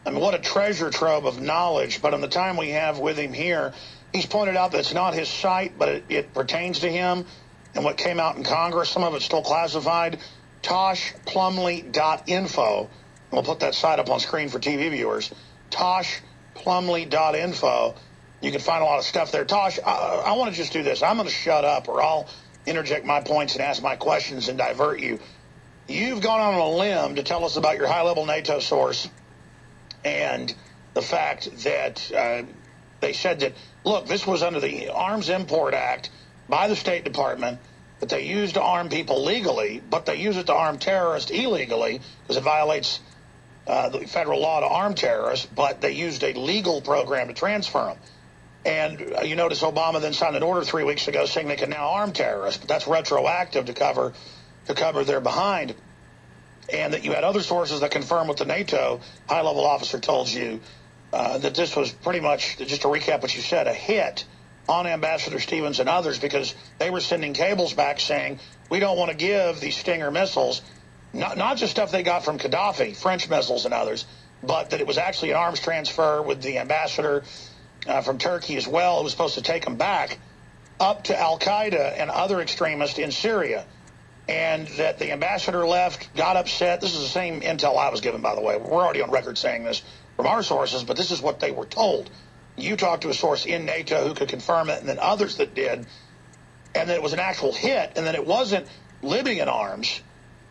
I mean, what a treasure trove of knowledge. But in the time we have with him here, he's pointed out that it's not his site, but it pertains to him and what came out in Congress. Some of it's still classified. toshplumley.info. We'll put that site up on screen for TV viewers. toshplumley.info. You can find a lot of stuff there. Tosh, I want to just do this. I'm going to shut up, or I'll interject my points and ask my questions and divert you. You've gone on a limb to tell us about your high-level NATO source and the fact that they said that, look, this was under the Arms Import Act by the State Department, that they used to arm people legally, but they use it to arm terrorists illegally because it violates the federal law to arm terrorists, but they used a legal program to transfer them. And you notice Obama then signed an order 3 weeks ago saying they can now arm terrorists, but that's retroactive to cover their behind. And that you had other sources that confirm what the NATO high-level officer told you, that this was pretty much, just to recap what you said, a hit on Ambassador Stevens and others because they were sending cables back saying, we don't want to give these Stinger missiles, not just stuff they got from Gaddafi, French missiles and others, but that it was actually an arms transfer with the ambassador from Turkey as well. It was supposed to take them back up to Al-Qaeda and other extremists in Syria. And that the ambassador left, got upset. This is the same intel I was given, by the way. We're already on record saying this from our sources, but this is what they were told. You talked to a source in NATO who could confirm it, and then others that did, and that it was an actual hit, and that it wasn't Libyan arms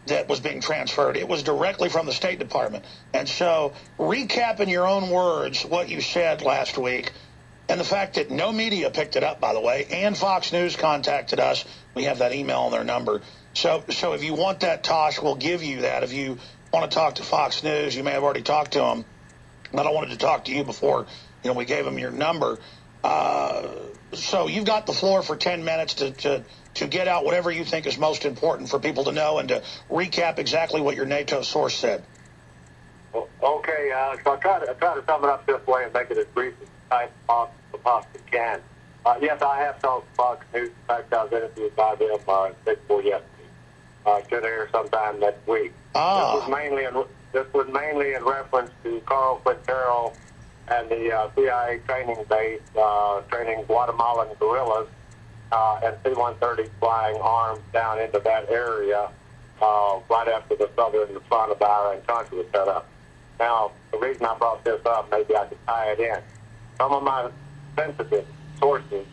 that was being transferred. It was directly from the State Department. And so, recap in your own words what you said last week, and the fact that no media picked it up, by the way, and Fox News contacted us. We have that email and their number. So if you want that, Tosh, we'll give you that. If you want to talk to Fox News, you may have already talked to them, but I wanted to talk to you before, we gave them your number. So you've got the floor for 10 minutes to get out whatever you think is most important for people to know and to recap exactly what your NATO source said. Well, okay, Alex, I'll try to sum it up this way and make it as brief as I possibly can. Yes, I have talked to Fox News. In fact, I was interviewed by them day before yesterday. Should air sometime next week. This was mainly in reference to Carl Quintero and the CIA training base, training Guatemalan guerrillas and C-130 flying arms down into that area right after the southern front of Iran country was set up. Now, the reason I brought this up, maybe I could tie it in. Some of my sensitive sources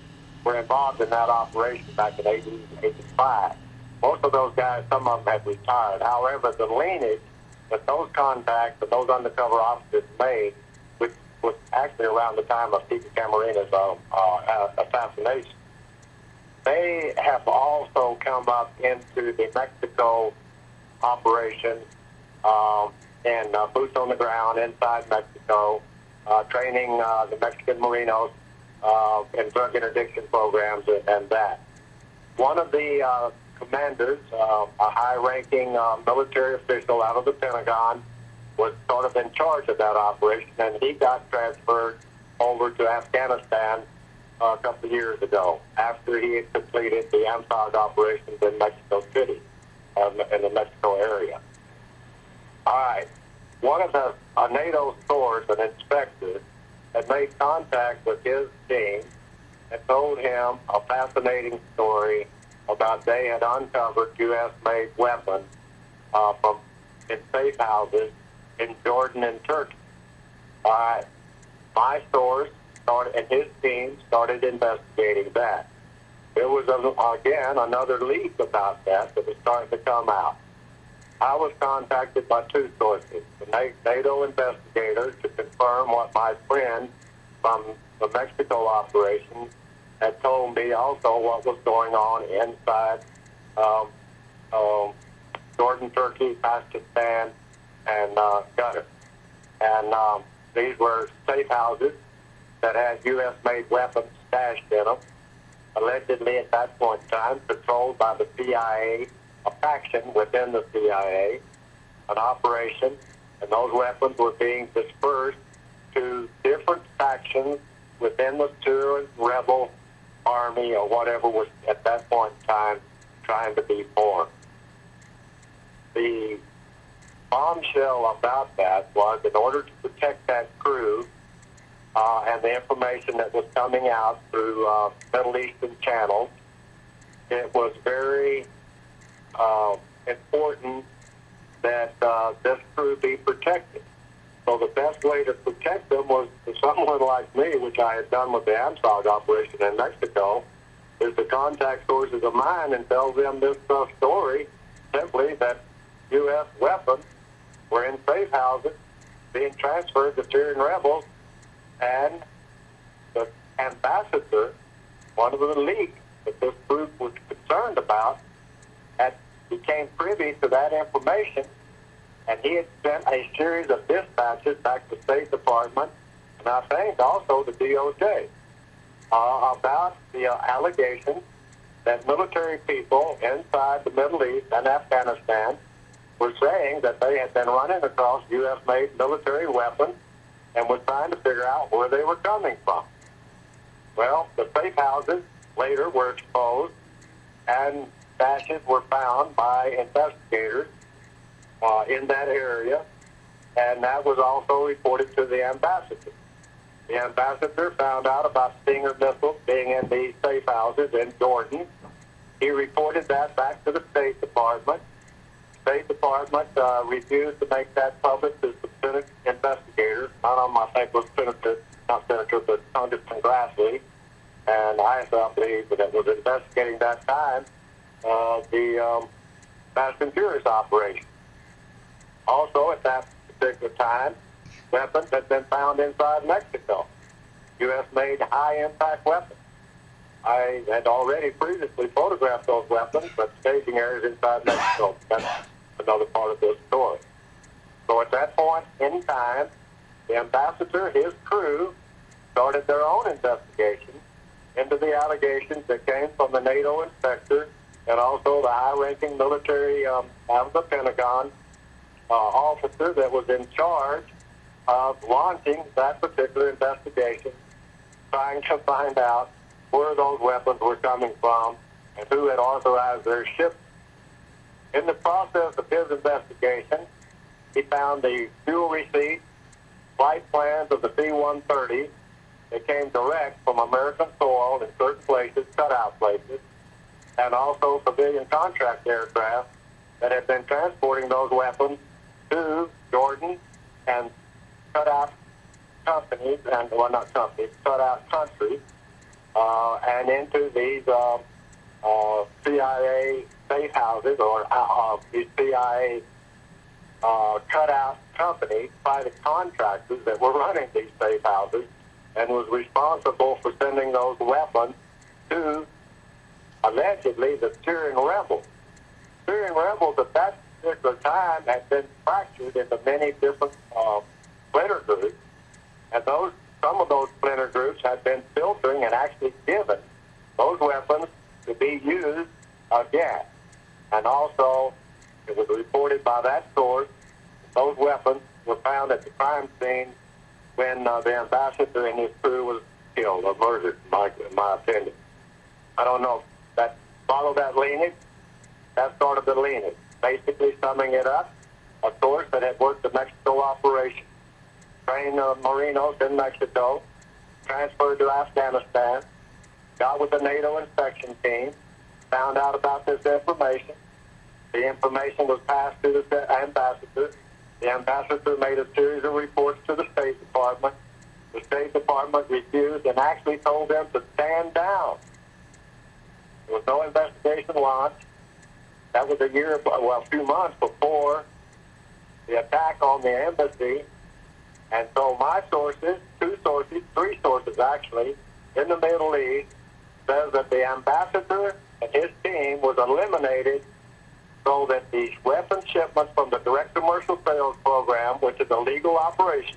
were involved in that operation back in 1985. Most of those guys, some of them had retired. However, the lineage that those contacts, that those undercover officers made, which was actually around the time of Tito Camarina's assassination, they have also come up into the Mexico operation and boots on the ground inside Mexico, training the Mexican Marinos in drug interdiction programs and that. One of the commanders, a high-ranking military official out of the Pentagon, was sort of in charge of that operation, and he got transferred over to Afghanistan a couple of years ago after he had completed the AMSOG operations in Mexico City, in the Mexico area. All right. One of a NATO source, an inspector, had made contact with his team and told him a fascinating story about they had uncovered U.S.-made weapons in safe houses in Jordan and Turkey. All right. My source and his team started investigating that. There was, again, another leak about that was starting to come out. I was contacted by two sources, the NATO investigators, to confirm what my friend from the Mexico operation had told me, also what was going on inside Jordan, Turkey, Pakistan, and Qatar. And these were safe houses that had U.S.-made weapons stashed in them, allegedly at that point in time controlled by the CIA, a faction within the CIA, an operation, and those weapons were being dispersed to different factions within the Syrian rebel army or whatever was at that point in time trying to be formed. The bombshell about that was, in order to protect that crew and the information that was coming out through Middle Eastern channels, it was very important that this crew be protected. So the best way to protect them was for someone like me, which I had done with the AMSOG operation in Mexico, is to contact sources of mine and tell them this story, simply that U.S. weapons were in safe houses being transferred to Syrian rebels, and the ambassador, one of the leaks that this group was concerned about, had became privy to that information, and he had sent a series of dispatches back to the State Department, and I think also the DOJ, about the allegations that military people inside the Middle East and Afghanistan were saying that they had been running across U.S.-made military weapons and were trying to figure out where they were coming from. Well, the safe houses later were exposed, and stashes were found by investigators in that area, and that was also reported to the ambassador. The ambassador found out about Stinger missiles being in these safe houses in Jordan. He reported that back to the State Department. State Department refused to make that public to the Senate investigators. None of them, I think, was not Senator, but Congressman Grassley. And I believe that was investigating that time the Fast and Furious operation. Also, at that particular time, weapons had been found inside Mexico, U.S.-made high-impact weapons. I had already previously photographed those weapons, but staging areas inside Mexico. That's another part of this story. So at that point in time, the ambassador, his crew, started their own investigation into the allegations that came from the NATO inspector and also the high-ranking military out of the Pentagon officer that was in charge of launching that particular investigation, trying to find out where those weapons were coming from and who had authorized their shipment. In the process of his investigation, he found the fuel receipts, flight plans of the C-130 that came direct from American soil in certain places, cutout places, and also civilian contract aircraft that had been transporting those weapons to Jordan and cutout companies, and well, not companies, cutout countries, and into these CIA safe houses or these CIA cutout companies, private contractors that were running these safe houses, and was responsible for sending those weapons to allegedly the Syrian rebels. Syrian rebels at that particular time had been fractured into many different splinter groups, and some of those splinter groups had been filtering and actually given those weapons to be used again. And also, it was reported by that source that those weapons were found at the crime scene when the ambassador and his crew was killed or murdered, in my opinion. I don't know. That follow that lineage. That started the lineage. Basically, summing it up, a source that had worked the Mexico operation, trained Marinos in Mexico, transferred to Afghanistan, got with the NATO inspection team, found out about this information. The information was passed to the ambassador. The ambassador made a series of reports to the State Department. The State Department refused and actually told them to stand down. There was no investigation launched. That was a few months before the attack on the embassy. And so my sources, three sources actually, in the Middle East, says that the ambassador and his team was eliminated so that the weapon shipments from the direct commercial sales program, which is a legal operation,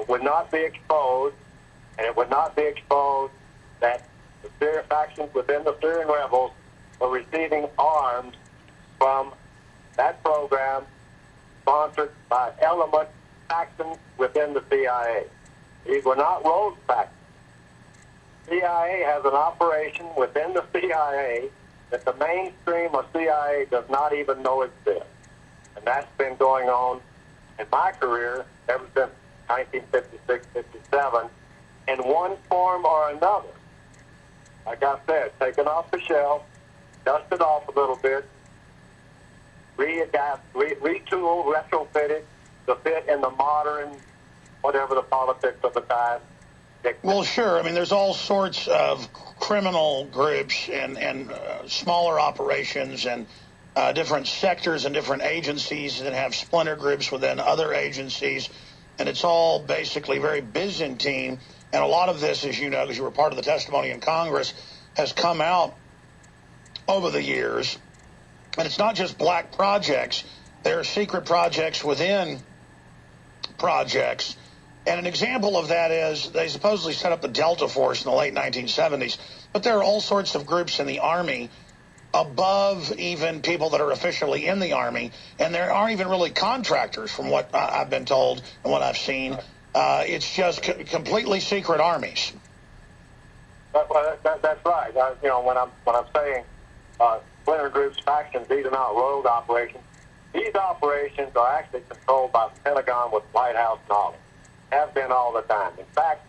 would not be exposed, and it would not be exposed that the Syrian factions within the Syrian rebels were receiving arms from that program sponsored by element factions within the CIA. These were not rogue factions. CIA has an operation within the CIA that the mainstream of CIA does not even know exists. And that's been going on in my career ever since 1956, 57, in one form or another. Like I said, taken off the shelf, dusted off a little bit, retooled, retrofitted to fit in the modern, whatever the politics of the time. Well, sure. I mean, there's all sorts of criminal groups and smaller operations and different sectors and different agencies that have splinter groups within other agencies. And it's all basically very Byzantine. And a lot of this, as you know, because you were part of the testimony in Congress, has come out over the years. And it's not just black projects. There are secret projects within projects. And an example of that is they supposedly set up the Delta Force in the late 1970s. But there are all sorts of groups in the Army above even people that are officially in the Army. And there aren't even really contractors from what I've been told and what I've seen. It's just completely secret armies. That's right. You know, when I'm saying splinter groups, factions, these are not rogue operations. These operations are actually controlled by the Pentagon with White House knowledge. Have been all the time. In fact,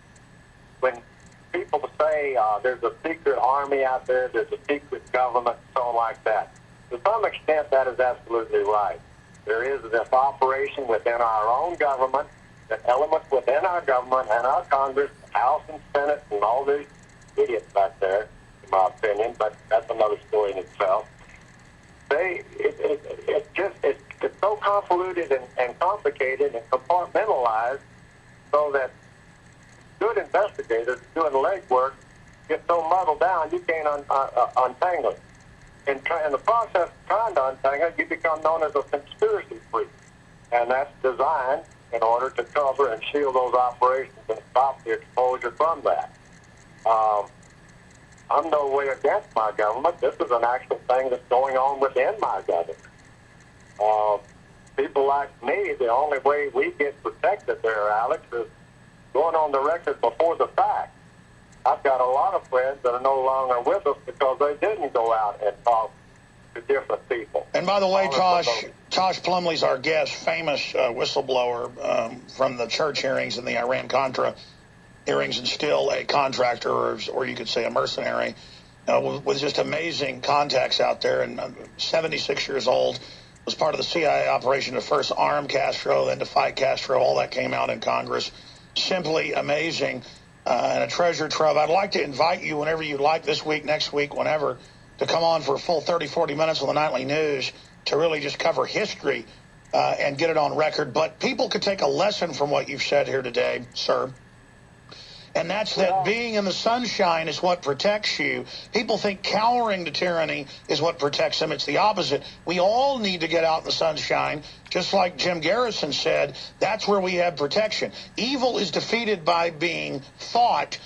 when people say there's a secret army out there, there's a secret government, so on like that, to some extent that is absolutely right. There is this operation within our own government, the elements within our government and our Congress, House and Senate, and all these idiots back there, in my opinion, but that's another story in itself. It's so convoluted and complicated and compartmentalized so that good investigators doing legwork get so muddled down you can't untangle it. In the process of trying to untangle it, you become known as a conspiracy freak. And that's designed in order to cover and shield those operations and stop the exposure from that. I'm no way against my government. This is an actual thing that's going on within my government. People like me, the only way we get protected there, Alex, is going on the record before the fact. I've got a lot of friends that are no longer with us because they didn't go out and talk to different people. And by the way, Tosh Plumlee's our guest, famous whistleblower from the church hearings and the Iran-Contra hearings, and still a contractor, or you could say a mercenary, with just amazing contacts out there, and 76 years old, was part of the CIA operation to first arm Castro, then to fight Castro. All that came out in Congress. Simply amazing, and a treasure trove. I'd like to invite you whenever you'd like, this week, next week, whenever, to come on for a full 30, 40 minutes on the Nightly News to really just cover history and get it on record. But people could take a lesson from what you've said here today, sir. And that's that being in the sunshine is what protects you. People think cowering to tyranny is what protects them. It's the opposite. We all need to get out in the sunshine. Just like Jim Garrison said, that's where we have protection. Evil is defeated by being fought,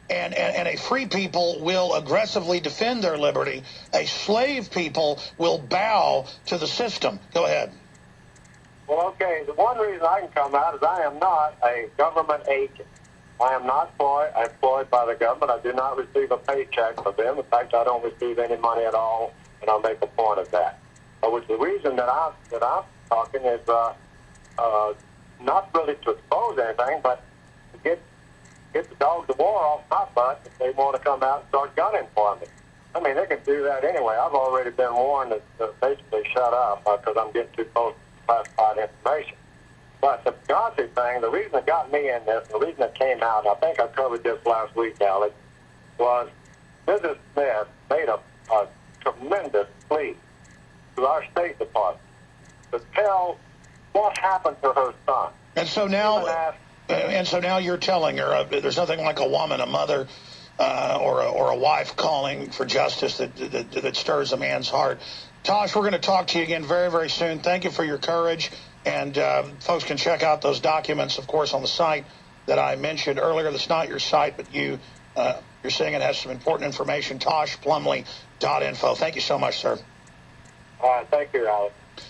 and a free people will aggressively defend their liberty. A slave people will bow to the system. Go ahead. Well, okay, the one reason I can come out is I am not a government agent. I am not employed by the government. I do not receive a paycheck from them. In fact, I don't receive any money at all, and I'll make a point of that. Which the reason that I'm talking is not really to expose anything, but to get the dogs of war off my butt if they want to come out and start gunning for me. I mean, they can do that anyway. I've already been warned to basically shut up because I'm getting too close to classified information. But the Benghazi thing, the reason it got me in this, the reason it came out, and I think I covered this last week, Alex, was Mrs. Smith made a tremendous plea to our State Department to tell what happened to her son. And so now you're telling her there's nothing like a woman, a mother, or a wife calling for justice that stirs a man's heart. Tosh, we're going to talk to you again very, very soon. Thank you for your courage. And folks can check out those documents, of course, on the site that I mentioned earlier. That's not your site, but you're saying it has some important information. ToshPlumlee.info. Thank you so much, sir. All right. Thank you, Alex.